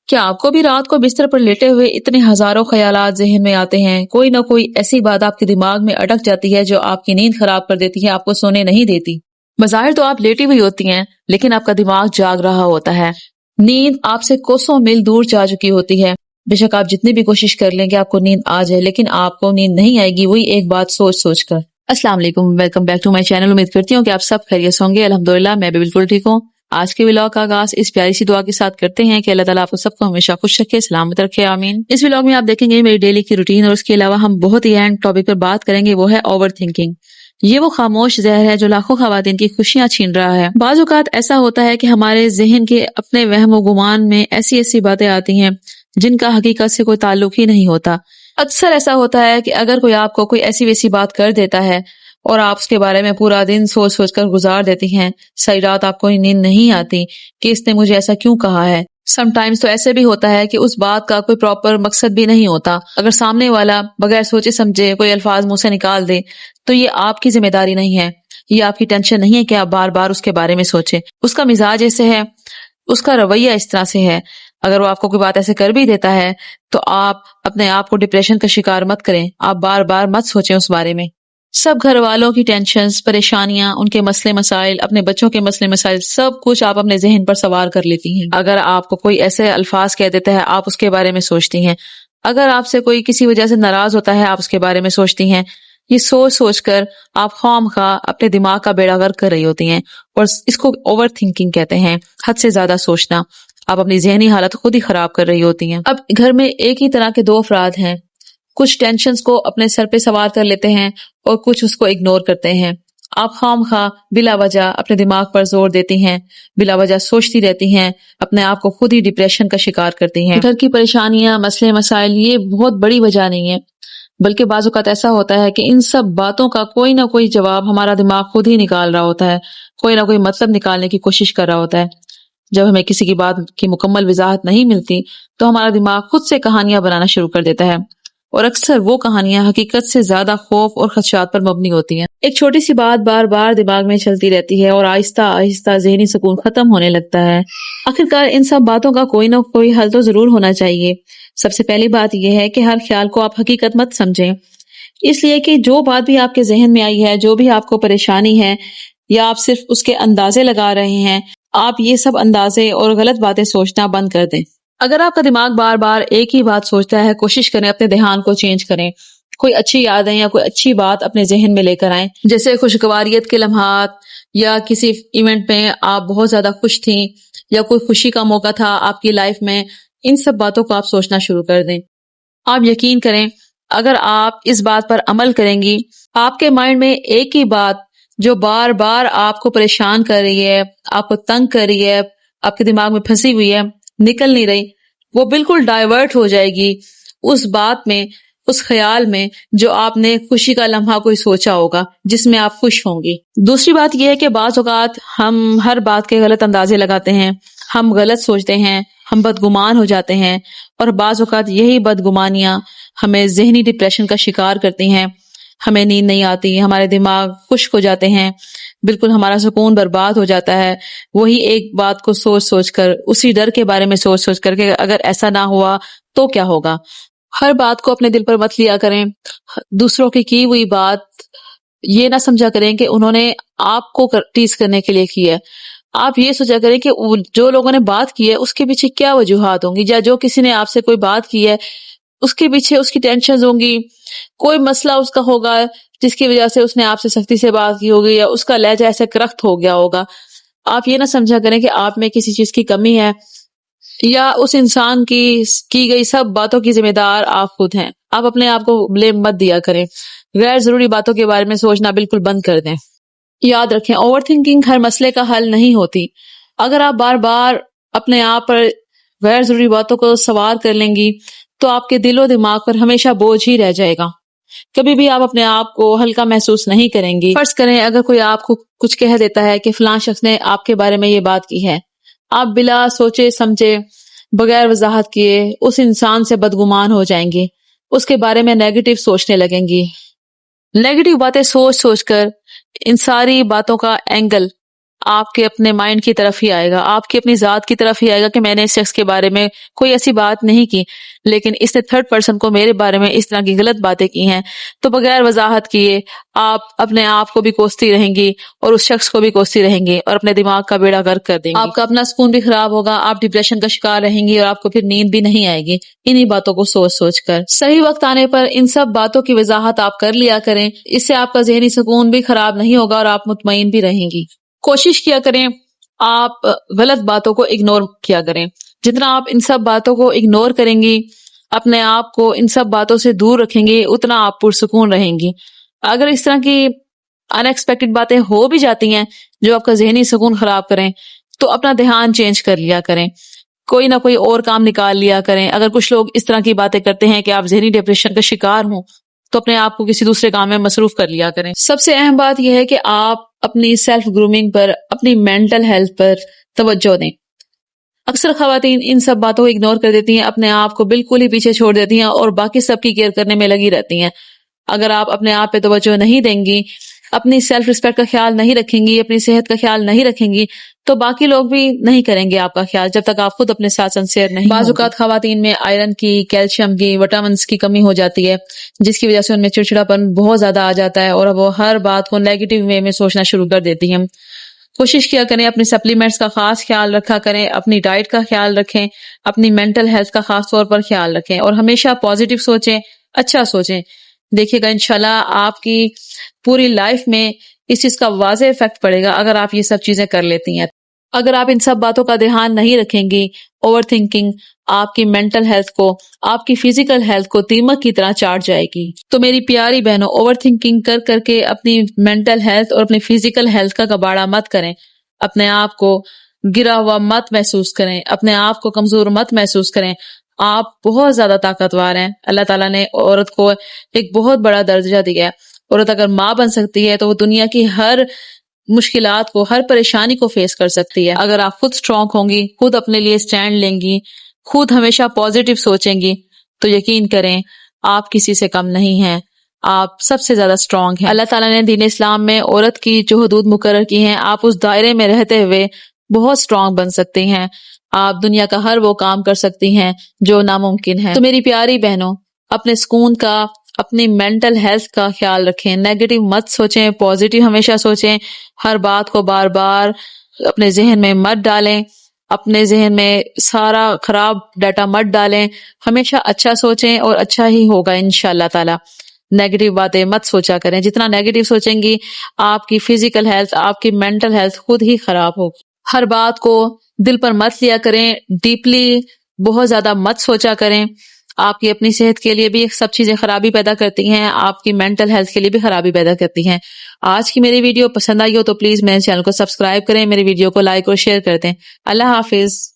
کیا آپ کو بھی رات کو بستر پر لیٹے ہوئے اتنے ہزاروں خیالات ذہن میں آتے ہیں؟ کوئی نہ کوئی ایسی بات آپ کے دماغ میں اٹک جاتی ہے جو آپ کی نیند خراب کر دیتی ہے، آپ کو سونے نہیں دیتی۔ بظاہر تو آپ لیٹی ہوئی ہوتی ہیں، لیکن آپ کا دماغ جاگ رہا ہوتا ہے۔ نیند آپ سے کوسوں میل دور جا چکی ہوتی ہے۔ بے شک آپ جتنی بھی کوشش کر لیں کہ آپ کو نیند آ جائے، لیکن آپ کو نیند نہیں آئے گی، وہی ایک بات سوچ سوچ کر۔ السلام علیکم، welcome back to my channel. امید کرتی ہوں کہ آپ سب خیریت ہوں گے۔ الحمدللہ میں بھی بالکل ٹھیک ہوں۔ آج کے ولاگ کا آغاز اس پیاری سی دعا کے ساتھ کرتے ہیں کہ اللہ تعالیٰ آپ کو سب کو ہمیشہ خوش رکھے، سلامت رکھے، آمین۔ اس ولاگ میں آپ دیکھیں گے میری ڈیلی کی روٹین، اور اس کے علاوہ ہم بہت ہی اہم ٹاپک پر بات کریں گے، وہ ہے اوور تھنکنگ۔ یہ وہ خاموش زہر ہے جو لاکھوں خواتین کی خوشیاں چھین رہا ہے۔ بعض اوقات ایسا ہوتا ہے کہ ہمارے ذہن کے اپنے وہم و گمان میں ایسی باتیں آتی ہیں جن کا حقیقت سے کوئی تعلق ہی نہیں ہوتا۔ اکثر ایسا ہوتا ہے کہ اگر کوئی آپ کو کوئی ایسی ویسی بات کر دیتا ہے اور آپ اس کے بارے میں پورا دن سوچ سوچ کر گزار دیتی ہیں، ساری رات آپ کو نیند نہیں آتی کہ اس نے مجھے ایسا کیوں کہا ہے۔ سم ٹائمز تو ایسے بھی ہوتا ہے کہ اس بات کا کوئی پراپر مقصد بھی نہیں ہوتا۔ اگر سامنے والا بغیر سوچے سمجھے کوئی الفاظ منہ سے نکال دے تو یہ آپ کی ذمہ داری نہیں ہے، یہ آپ کی ٹینشن نہیں ہے کہ آپ بار بار اس کے بارے میں سوچیں۔ اس کا مزاج ایسے ہے، اس کا رویہ اس طرح سے ہے۔ اگر وہ آپ کو کوئی بات ایسے کر بھی دیتا ہے تو آپ اپنے آپ کو ڈپریشن کا شکار مت کریں، آپ بار بار مت سوچیں اس بارے میں۔ سب گھر والوں کی ٹینشنز، پریشانیاں، ان کے مسئلے مسائل، اپنے بچوں کے مسئلے مسائل، سب کچھ آپ اپنے ذہن پر سوار کر لیتی ہیں۔ اگر آپ کو کوئی ایسے الفاظ کہہ دیتا ہے آپ اس کے بارے میں سوچتی ہیں، اگر آپ سے کوئی کسی وجہ سے ناراض ہوتا ہے آپ اس کے بارے میں سوچتی ہیں۔ یہ سوچ سوچ کر آپ خواہ اپنے دماغ کا بیڑا غرق کر رہی ہوتی ہیں، اور اس کو اوور تھنکنگ کہتے ہیں، حد سے زیادہ سوچنا۔ آپ اپنی ذہنی حالت خود ہی خراب کر رہی ہوتی ہیں۔ اب گھر میں ایک ہی طرح کے دو افراد ہیں، کچھ ٹینشنز کو اپنے سر پہ سوار کر لیتے ہیں اور کچھ اس کو اگنور کرتے ہیں۔ آپ خواہ بلا وجہ اپنے دماغ پر زور دیتی ہیں، بلا وجہ سوچتی رہتی ہیں، اپنے آپ کو خود ہی ڈپریشن کا شکار کرتی ہیں۔ گھر کی پریشانیاں، مسئلے مسائل یہ بہت بڑی وجہ نہیں ہے، بلکہ بعض اوقات ایسا ہوتا ہے کہ ان سب باتوں کا کوئی نہ کوئی جواب ہمارا دماغ خود ہی نکال رہا ہوتا ہے، کوئی نہ کوئی مطلب نکالنے کی کوشش کر رہا ہوتا ہے۔ جب ہمیں کسی کی بات کی مکمل وضاحت نہیں ملتی تو ہمارا دماغ خود سے کہانیاں بنانا شروع کر دیتا ہے، اور اکثر وہ کہانیاں حقیقت سے زیادہ خوف اور خدشات پر مبنی ہوتی ہیں۔ ایک چھوٹی سی بات بار بار دماغ میں چلتی رہتی ہے اور آہستہ آہستہ ذہنی سکون ختم ہونے لگتا ہے۔ آخرکار ان سب باتوں کا کوئی نہ کوئی حل تو ضرور ہونا چاہیے۔ سب سے پہلی بات یہ ہے کہ ہر خیال کو آپ حقیقت مت سمجھیں، اس لیے کہ جو بات بھی آپ کے ذہن میں آئی ہے، جو بھی آپ کو پریشانی ہے، یا آپ صرف اس کے اندازے لگا رہے ہیں، آپ یہ سب اندازے اور غلط باتیں سوچنا بند کر دیں۔ اگر آپ کا دماغ بار بار ایک ہی بات سوچتا ہے، کوشش کریں اپنے دھیان کو چینج کریں، کوئی اچھی یادیں یا کوئی اچھی بات اپنے ذہن میں لے کر آئیں، جیسے خوشگواریت کے لمحات، یا کسی ایونٹ میں آپ بہت زیادہ خوش تھیں، یا کوئی خوشی کا موقع تھا آپ کی لائف میں۔ ان سب باتوں کو آپ سوچنا شروع کر دیں۔ آپ یقین کریں اگر آپ اس بات پر عمل کریں گی، آپ کے مائنڈ میں ایک ہی بات جو بار بار آپ کو پریشان کر رہی ہے، آپ کو تنگ کر رہی ہے، آپ کے دماغ میں پھنسی ہوئی ہے، نکل نہیں رہی، وہ بالکل ڈائیورٹ ہو جائے گی اس بات میں، اس خیال میں جو آپ نے خوشی کا لمحہ کوئی سوچا ہوگا، جس میں آپ خوش ہوں گی۔ دوسری بات یہ ہے کہ بعض اوقات ہم ہر بات کے غلط اندازے لگاتے ہیں، ہم غلط سوچتے ہیں، ہم بدگمان ہو جاتے ہیں، اور بعض اوقات یہی بدگمانیاں ہمیں ذہنی ڈپریشن کا شکار کرتی ہیں۔ ہمیں نیند نہیں آتی، ہمارے دماغ خشک ہو جاتے ہیں، بالکل ہمارا سکون برباد ہو جاتا ہے، وہی ایک بات کو سوچ سوچ کر، اسی ڈر کے بارے میں سوچ سوچ کر کہ اگر ایسا نہ ہوا تو کیا ہوگا۔ ہر بات کو اپنے دل پر مت لیا کریں۔ دوسروں کی ہوئی بات یہ نہ سمجھا کریں کہ انہوں نے آپ کو ٹیز کرنے کے لیے کی ہے۔ آپ یہ سوچا کریں کہ جو لوگوں نے بات کی ہے اس کے پیچھے کیا وجوہات ہوں گی، یا جو کسی نے آپ سے کوئی بات کی ہے اس کے پیچھے اس کی ٹینشنز ہوں گی، کوئی مسئلہ اس کا ہوگا جس کی وجہ سے اس نے آپ سے سختی سے بات کی ہوگی، یا اس کا لہجہ ایسے کرخت ہو گیا ہوگا۔ آپ یہ نہ سمجھا کریں کہ آپ میں کسی چیز کی کمی ہے، یا اس انسان کی گئی سب باتوں کی ذمہ دار آپ خود ہیں۔ آپ اپنے آپ کو بلیم مت دیا کریں، غیر ضروری باتوں کے بارے میں سوچنا بالکل بند کر دیں۔ یاد رکھیں اوور تھنکنگ ہر مسئلے کا حل نہیں ہوتی۔ اگر آپ بار بار اپنے آپ پر غیر ضروری باتوں کو سوار کر لیں گی تو آپ کے دل و دماغ پر ہمیشہ بوجھ ہی رہ جائے گا، کبھی بھی آپ اپنے آپ کو ہلکا محسوس نہیں کریں گی۔ فرض کریں اگر کوئی آپ کو کچھ کہہ دیتا ہے کہ فلاں شخص نے آپ کے بارے میں یہ بات کی ہے، آپ بلا سوچے سمجھے، بغیر وضاحت کیے اس انسان سے بدگمان ہو جائیں گے، اس کے بارے میں نیگیٹو سوچنے لگیں گی۔ نیگیٹو باتیں سوچ سوچ کر ان ساری باتوں کا اینگل آپ کے اپنے مائنڈ کی طرف ہی آئے گا، آپ کی اپنی ذات کی طرف ہی آئے گا کہ میں نے اس شخص کے بارے میں کوئی ایسی بات نہیں کی، لیکن اس نے تھرڈ پرسن کو میرے بارے میں اس طرح کی غلط باتیں کی ہیں، تو بغیر وضاحت کیے آپ اپنے آپ کو بھی کوستی رہیں گی اور اس شخص کو بھی کوستی رہیں گی اور اپنے دماغ کا بیڑا غرق کر دیں گی۔ آپ کا اپنا سکون بھی خراب ہوگا، آپ ڈپریشن کا شکار رہیں گی اور آپ کو پھر نیند بھی نہیں آئے گی انہی باتوں کو سوچ سوچ کر۔ صحیح وقت آنے پر ان سب باتوں کی وضاحت آپ کر لیا کریں، اس سے آپ کا ذہنی سکون بھی خراب نہیں ہوگا اور آپ مطمئن بھی رہیں گی۔ کوشش کیا کریں آپ غلط باتوں کو اگنور کیا کریں، جتنا آپ ان سب باتوں کو اگنور کریں گی، اپنے آپ کو ان سب باتوں سے دور رکھیں گے، اتنا آپ پرسکون رہیں گی۔ اگر اس طرح کی ان ایکسپیکٹڈ باتیں ہو بھی جاتی ہیں جو آپ کا ذہنی سکون خراب کریں، تو اپنا دھیان چینج کر لیا کریں، کوئی نہ کوئی اور کام نکال لیا کریں۔ اگر کچھ لوگ اس طرح کی باتیں کرتے ہیں کہ آپ ذہنی ڈپریشن کا شکار ہوں، تو اپنے آپ کو کسی دوسرے کام میں مصروف کر لیا کریں۔ سب سے اہم بات یہ ہے کہ آپ اپنی سیلف گرومنگ پر، اپنی مینٹل ہیلتھ پر توجہ دیں۔ اکثر خواتین ان سب باتوں کو اگنور کر دیتی ہیں، اپنے آپ کو بالکل ہی پیچھے چھوڑ دیتی ہیں اور باقی سب کی کیئر کرنے میں لگی رہتی ہیں۔ اگر آپ اپنے آپ پہ توجہ نہیں دیں گی، اپنی سیلف ریسپیکٹ کا خیال نہیں رکھیں گی، اپنی صحت کا خیال نہیں رکھیں گی، تو باقی لوگ بھی نہیں کریں گے آپ کا خیال جب تک آپ خود اپنے ساتھ سنسیئر نہیں ہوں گی۔ بعض اوقات خواتین میں آئرن کی، کیلشیم کی، وٹامنس کی کمی ہو جاتی ہے، جس کی وجہ سے ان میں چڑچڑاپن بہت زیادہ آ جاتا ہے اور وہ ہر بات کو نیگیٹو وے میں سوچنا شروع کر دیتی ہیں۔ کوشش کیا کریں اپنی سپلیمنٹس کا خاص خیال رکھا کریں، اپنی ڈائٹ کا خیال رکھیں، اپنی مینٹل ہیلتھ کا خاص طور پر خیال رکھیں اور ہمیشہ پازیٹیو سوچیں، اچھا سوچیں۔ دیکھیے گا انشاءاللہ آپ کی پوری لائف میں اس چیز کا واضح افیکٹ پڑے گا اگر آپ یہ سب چیزیں کر لیتی ہیں۔ اگر آپ ان سب باتوں کا دھیان نہیں رکھیں گی، اوور تھنکنگ آپ کی مینٹل ہیلتھ کو، آپ کی فزیکل ہیلتھ کو دیمک کی طرح چاٹ جائے گی۔ تو میری پیاری بہنوں، اوور تھنکنگ کر کر کے اپنی مینٹل ہیلتھ اور اپنی فزیکل ہیلتھ کا کباڑا مت کریں، اپنے آپ کو گرا ہوا مت محسوس کریں، اپنے آپ کو کمزور مت محسوس کریں۔ آپ بہت زیادہ طاقتور ہیں، اللہ تعالیٰ نے عورت کو ایک بہت بڑا درجہ دیا ہے۔ عورت اگر ماں بن سکتی ہے تو وہ دنیا کی ہر مشکلات کو، ہر پریشانی کو فیس کر سکتی ہے۔ اگر آپ خود اسٹرانگ ہوں گی، خود اپنے لیے اسٹینڈ لیں گی، خود ہمیشہ پازیٹیو سوچیں گی، تو یقین کریں آپ کسی سے کم نہیں ہیں، آپ سب سے زیادہ اسٹرانگ ہیں۔ اللہ تعالیٰ نے دین اسلام میں عورت کی جو حدود مقرر کی ہیں، آپ اس دائرے میں رہتے ہوئے بہت اسٹرانگ بن سکتے ہیں، آپ دنیا کا ہر وہ کام کر سکتی ہیں جو ناممکن ہے۔ تو میری پیاری بہنوں، اپنے سکون کا، اپنی مینٹل ہیلتھ کا خیال رکھیں، نیگیٹو مت سوچیں، پازیٹیو ہمیشہ سوچیں، ہر بات کو بار بار اپنے ذہن میں مت ڈالیں، اپنے ذہن میں سارا خراب ڈیٹا مت ڈالیں، ہمیشہ اچھا سوچیں اور اچھا ہی ہوگا انشاءاللہ تعالی۔ نیگیٹو باتیں مت سوچا کریں، جتنا نیگیٹو سوچیں گی آپ کی فزیکل ہیلتھ، آپ کی مینٹل ہیلتھ خود ہی خراب ہوگی۔ ہر بات کو دل پر مت لیا کریں، ڈیپلی بہت زیادہ مت سوچا کریں، آپ کی اپنی صحت کے لیے بھی سب چیزیں خرابی پیدا کرتی ہیں، آپ کی مینٹل ہیلتھ کے لیے بھی خرابی پیدا کرتی ہیں۔ آج کی میری ویڈیو پسند آئی ہو تو پلیز میرے چینل کو سبسکرائب کریں، میری ویڈیو کو لائک اور شیئر کر دیں۔ اللہ حافظ۔